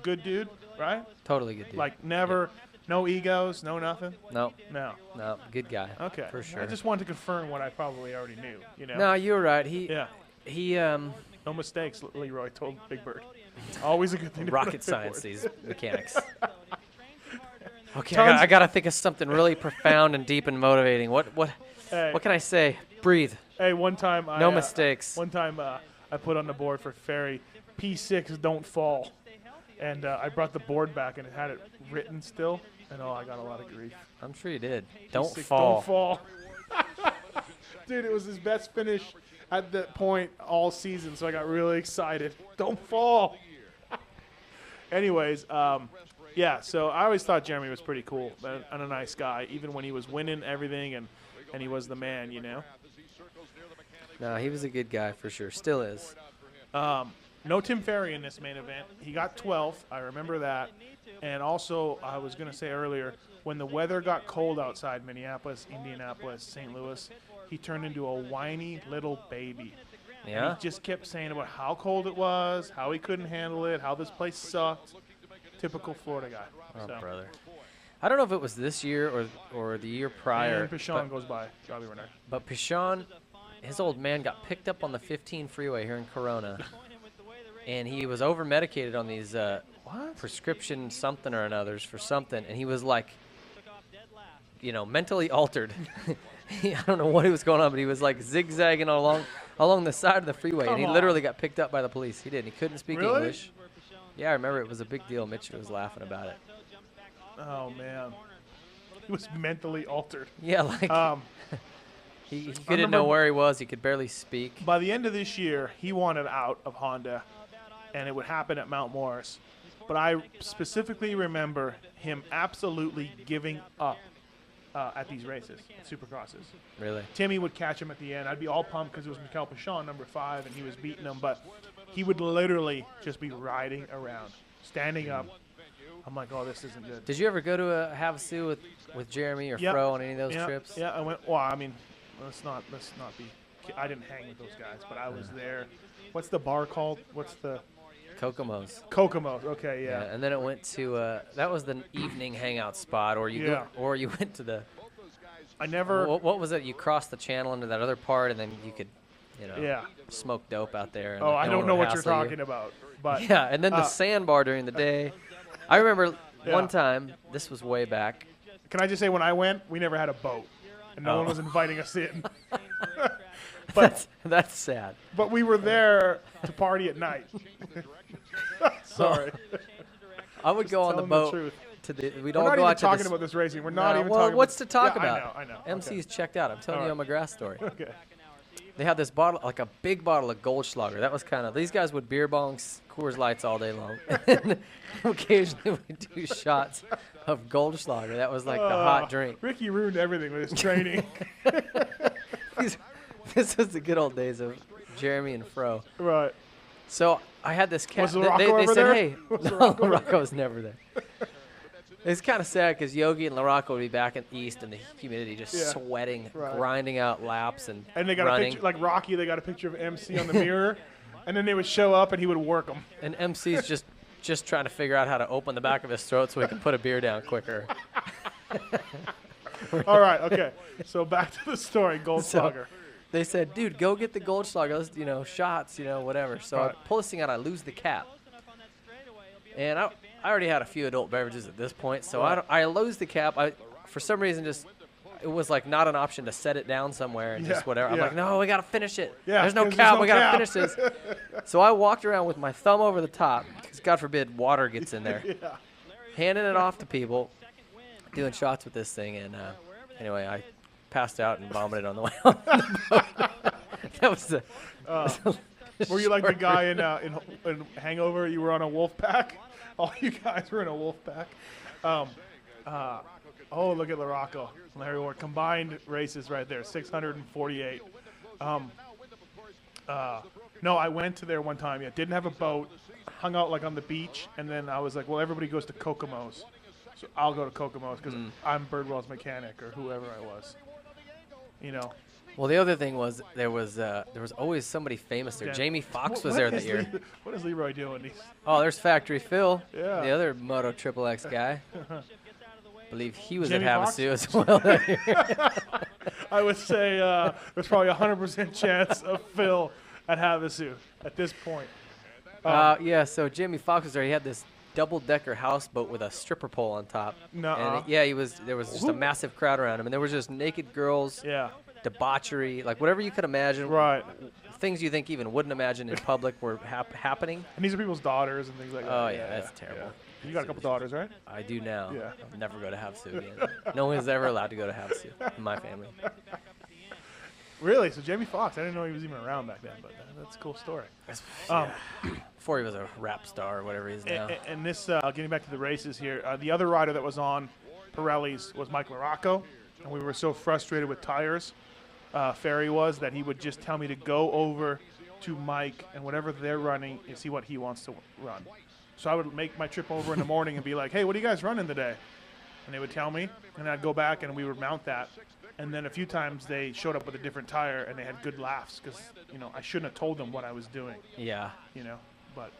Good dude, right? Totally good dude. Like never, no egos, no nothing. No, No. good guy. Okay. For sure. I just wanted to confirm what I probably already knew. No, you were right. He No mistakes, Leroy told Big Bird. Always a good thing to put on rocket the science, board. these mechanics. Okay, Tons- I gotta think of something really profound and deep and motivating. What Hey. can I say? Breathe. Hey, one time No mistakes. One time I put on the board for Ferry, P6 don't fall. And I brought the board back and it had it written still. And I got a lot of grief. I'm sure you did. Don't P6 fall. Don't fall. Dude, it was his best finish at that point all season, so I got really excited. Don't fall. Anyways, so I always thought Jeremy was pretty cool and a nice guy, even when he was winning everything and he was the man, No, he was a good guy for sure. Still is. No Tim Ferry in this main event. He got 12th. I remember that. And also, I was going to say earlier, when the weather got cold outside Minneapolis, Indianapolis, St. Louis, he turned into a whiny little baby. Yeah. And he just kept saying about how cold it was, how he couldn't handle it, how this place sucked. Typical Florida guy. Oh, brother. I don't know if it was this year or the year prior. And Pichon goes by, Robbie Renard. But Pichon, his old man, got picked up on the 15 freeway here in Corona. And he was over-medicated on these prescription something or another's for something. And he was like, mentally altered. I don't know what was going on, but he was like zigzagging along the side of the freeway. And he literally got picked up by the police. He did. He couldn't speak Really? English. Yeah, I remember it was a big deal. Mitch was laughing about it. Oh, man. He was mentally altered. Yeah, like he couldn't know remember- where he was. He could barely speak. By the end of this year, he wanted out of Honda, and it would happen at Mount Morris. But I specifically remember him absolutely giving up at these races, Supercrosses. Really? Timmy would catch him at the end. I'd be all pumped because it was Mikel Pichon, number 5, and he was beating him. But he would literally just be riding around, standing up. I'm like, oh, this isn't good. Did you ever go to a Havasu with Jeremy or Yep. Fro on any of those Yeah, trips? Yeah, I went. Well, I mean, let's not be. I didn't hang with those guys, but I was there. What's the bar called? What's the Kokomo's. Kokomo's? Okay, yeah. And then it went to that was the evening hangout spot, or you or you went to the. I never. What was it? You crossed the channel into that other part, and then you could, smoke dope out there. And Oh, no I don't one know would what you're hassle you. talking about, but Yeah, and then the sandbar during the day. I remember Yeah. one time. This was way back. can I just say when I went, we never had a boat, and no Oh. one was inviting us in. But That's sad. but we were there to party at night. Sorry. I would go on the telling the boat truth. to the. We'd We're all not go even out to talking this. about this racing. We're not No, even well, talking. what's about, to talk yeah, about? I know. MC's checked out. I'm telling All you right. on McGrath story. Okay. They had this bottle, like a big bottle of Goldschlager. That was kind of, these guys would beer bongs, Coors Lights all day long. And occasionally we'd do shots of Goldschlager. That was like the hot drink. Ricky ruined everything with his training. This was the good old days of Jeremy and Fro. Right. So I had this cat. Was They Larocco said, over there? hey, Was no, Larocco over Larocco was never there. It's kind of sad because Yogi and Larocco would be back in the east in the humidity, just Yeah. sweating, Right. grinding out laps and And they got running. a picture, like Rocky, they got a picture of MC on the mirror, and then they would show up and he would work them. And MC's just trying to figure out how to open the back of his throat so he can put a beer down quicker. All right, okay. So back to the story, Goldschlager. They said, dude, go get the Goldschlager. Let's, shots, whatever. So I Right. pull this thing out. I lose the cap. And I already had a few adult beverages at this point. So Right. I lose the cap. For some reason, it was like not an option to set it down somewhere and Yeah, just whatever. I'm yeah. like, no, we got to finish it. Yeah, There's no 'cause cap. there's no We got cap. to finish this. So I walked around with my thumb over the top because God forbid water gets in there. Yeah. Handing it off to people, doing shots with this thing, and anyway, I passed out and vomited on the way home. That was the. Were you like the guy in Hangover? You were on a wolf pack? All you guys were in a wolf pack. Oh, look at Larocco. Larry Ward. Combined races right there, 648. No, I went to there one time. Yeah, didn't have a boat. Hung out like on the beach, and then I was like, well, everybody goes to Kokomo's, so I'll go to Kokomo's because I'm Birdwell's mechanic or whoever I was. Well, the other thing was there was always somebody famous there. Dan- Jamie Foxx was What there is that year. What is Leroy doing? Oh, there's Factory Phil, Yeah. the other Moto Triple X guy. I believe he was Jamie at Foxx? Havasu as well that year. I would say there's probably 100% chance of Phil at Havasu at this point. Yeah, so Jamie Foxx was there. He had this double-decker houseboat with a stripper pole on top. Nuh-uh. And there was just a massive crowd around him, and there was just naked girls, Yeah. debauchery, like whatever you could imagine. Right. Things you think even wouldn't imagine in public were happening. And these are people's daughters and things like that. Oh, yeah, that's terrible. Yeah. You got a couple daughters, right? I do now. Yeah. I'll never go to Havasu again. No one's ever allowed to go to Havasu in my family. Really? So Jamie Foxx, I didn't know he was even around back then, but that's a cool story. Before he was a rap star or whatever he is now. And this, getting back to the races here, the other rider that was on Pirelli's was Mike Larocco, and we were so frustrated with tires, Ferry was, that he would just tell me to go over to Mike and whatever they're running and see what he wants to run. So I would make my trip over in the morning and be like, hey, what are you guys running today? And they would tell me, and I'd go back and we would mount that. And then a few times they showed up with a different tire and they had good laughs because, I shouldn't have told them what I was doing, Yeah. But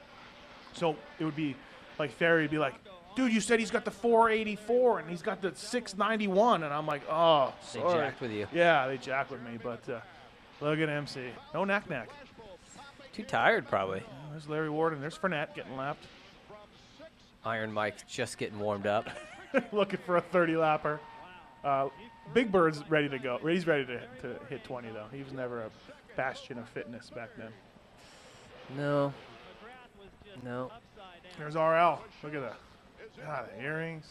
so it would be like Ferry would be like, dude, you said he's got the 484 and he's got the 691. And I'm like, oh, They sorry. jacked with you. Yeah, they jacked with me. But look at MC. No knack-knack. Too tired, probably. There's Larry Ward and there's Fournette getting lapped. Iron Mike's just getting warmed up. Looking for a 30-lapper. Big Bird's ready to go. He's ready to hit 20, though. He was never a bastion of fitness back then. No. There's RL. Look at that. God, the earrings.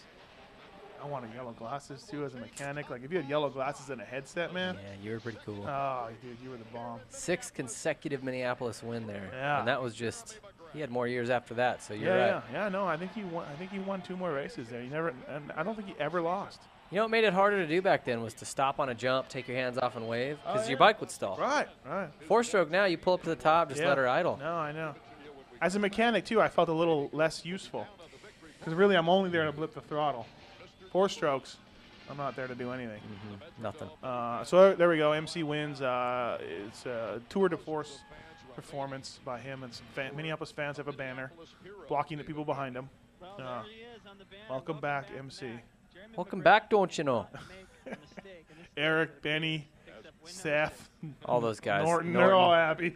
I wanted yellow glasses, too, as a mechanic. Like, if you had yellow glasses and a headset, man. Yeah, you were pretty cool. Oh, dude, you were the bomb. 6 consecutive Minneapolis win there. Yeah. And that was just, he had more years after that, so you're Yeah, right. yeah. No, I think he won. I think he won 2 more races there. And I don't think he ever lost. You know what made it harder to do back then was to stop on a jump, take your hands off and wave, because Oh, your yeah. bike would stall. Right. 4-stroke now, you pull up to the top, just Yeah. let her idle. No, I know. As a mechanic, too, I felt a little less useful. Because really, I'm only there to blip the throttle. 4 strokes. I'm not there to do anything. Nothing. So there we go. MC wins. It's a tour de force performance by him, and some Minneapolis fans have a banner blocking the people behind him. Welcome back, MC. Welcome back, don't you know? Eric, Benny, Seth, All those guys. Norton, they're all happy.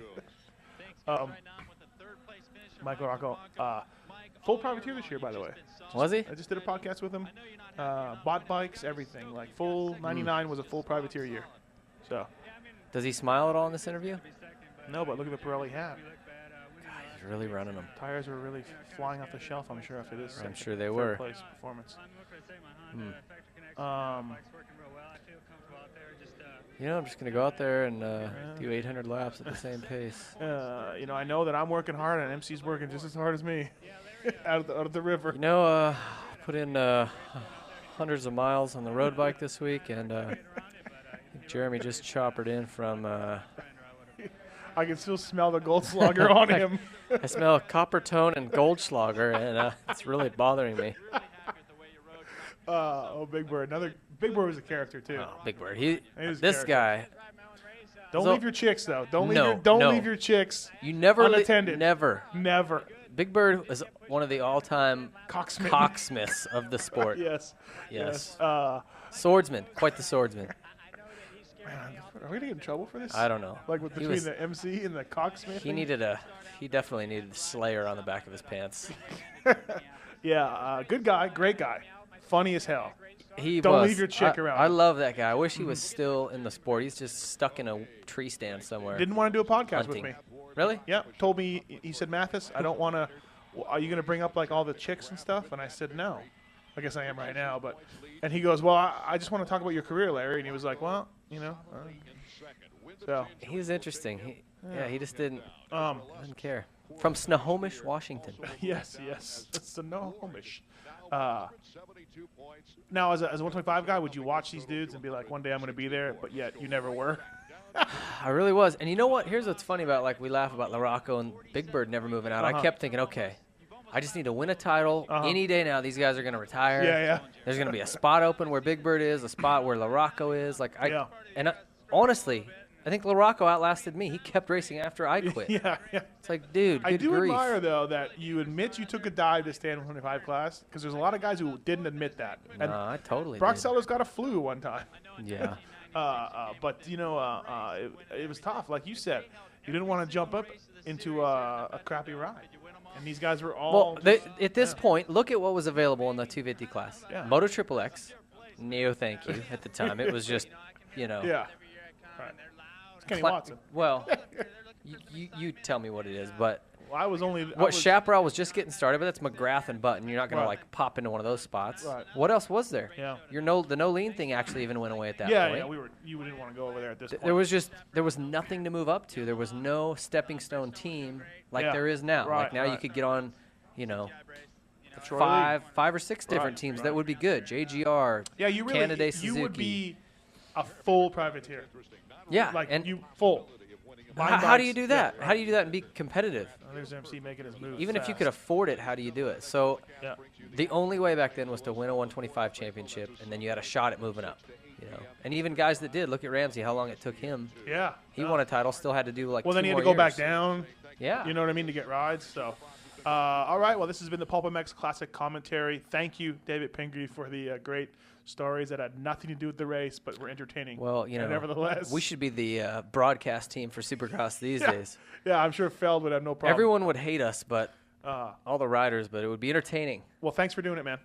Michael Rocco, full privateer this year, by the way. Was he? I just did a podcast with him. Bought bikes, everything. Like full 99 was a full privateer year. So. Does he smile at all in this interview? No, but look at the Pirelli hat. God, he's really running them. Tires were really flying off the shelf, I'm sure, after this. I'm sure they were. Third place performance. You know, I'm just going to go out there and do 800 laps at the same pace. You know, I know that I'm working hard, and MC's working just as hard as me out of the river. You know, put in hundreds of miles on the road bike this week, and I think Jeremy just choppered in from... I can still smell the Goldschlager on him. I smell copper tone and Goldschlager, and it's really bothering me. Big Bird. Big Bird was a character too. Oh, Big Bird. This guy. Don't leave your chicks though. Don't No. leave your chicks. You never unattended. Never. Big Bird is one of the all-time cocksmiths of the sport. Yes. Swordsman. Quite the swordsman. Man, are we gonna get in trouble for this? I don't know. Like between the MC and the cocksmith. He definitely needed the Slayer on the back of his pants. Yeah. Good guy. Great guy. Funny as hell. Don't leave your chick around. I love that guy. I wish he was still in the sport. He's just stuck in a tree stand somewhere. Didn't want to do a podcast hunting. with me. Really? Yeah. Told me, he said, Matthes, I don't want to. Are you going to bring up like all the chicks and stuff? And I said, no. I guess I am right now. And he goes, well, I just want to talk about your career, Larry. And he was like, well, you know. So. He was interesting. He just didn't care. From Snohomish, Washington. Yes. Snohomish. Now, as a 125 guy, would you watch these dudes and be like, one day I'm going to be there, but yet you never were? I really was. And you know what? Here's what's funny about, like, we laugh about LaRocco and Big Bird never moving out. I kept thinking, okay, I just need to win a title. Any day now, these guys are going to retire. Yeah. There's going to be a spot open where Big Bird is, a spot where LaRocco is. Honestly, I think LaRocco outlasted me. He kept racing after I quit. Yeah. It's like, dude, I do grief. admire, though, that you admit you took a dive to stay in 125 class, because there's a lot of guys who didn't admit that. No, I totally Brock did. Sellers got a flu one time. Yeah. But, you know, it was tough. Like you said, you didn't want to jump up into a crappy ride. And these guys were all... Well, at this point, look at what was available in the 250 class. Yeah. Moto XXX, Neo thank you at the time. It was just, you know... Yeah. Right. It's Kenny Watson. Well, you tell me what it is, but... Well, I was only... Chaparral was just getting started, but that's McGrath and Button. You're not going to, like, pop into one of those spots. Right. What else was there? Yeah. The no lean thing actually even went away at that point. Yeah, you didn't want to go over there at this point. There was nothing to move up to. There was no stepping stone team like there is now. Right, like now you could get on, you know, Troy five or six different teams that would be good. JGR, Canada, Suzuki. You would be a full privateer. Yeah. Like, and you full. How do you do that? Yeah, right. How do you do that and be competitive? There's MC making his move. Even if you could afford it, how do you do it? So Yeah. the only way back then was to win a 125 championship, and then you had a shot at moving up. You know, and even guys that did, look at Ramsey, how long it took him. Yeah. He won a title, still had to do like. Well, then he had to more go back years. down. Yeah. You know what I mean, to get rides. So, all right. Well, this has been the PulpMX Classic Commentary. Thank you, David Pingree, for the great stories that had nothing to do with the race, but were entertaining. Well, you know, nevertheless, we should be the broadcast team for Supercross these days. Yeah, I'm sure Feld would have no problem. Everyone would hate us, but all the riders, but it would be entertaining. Well, thanks for doing it, man.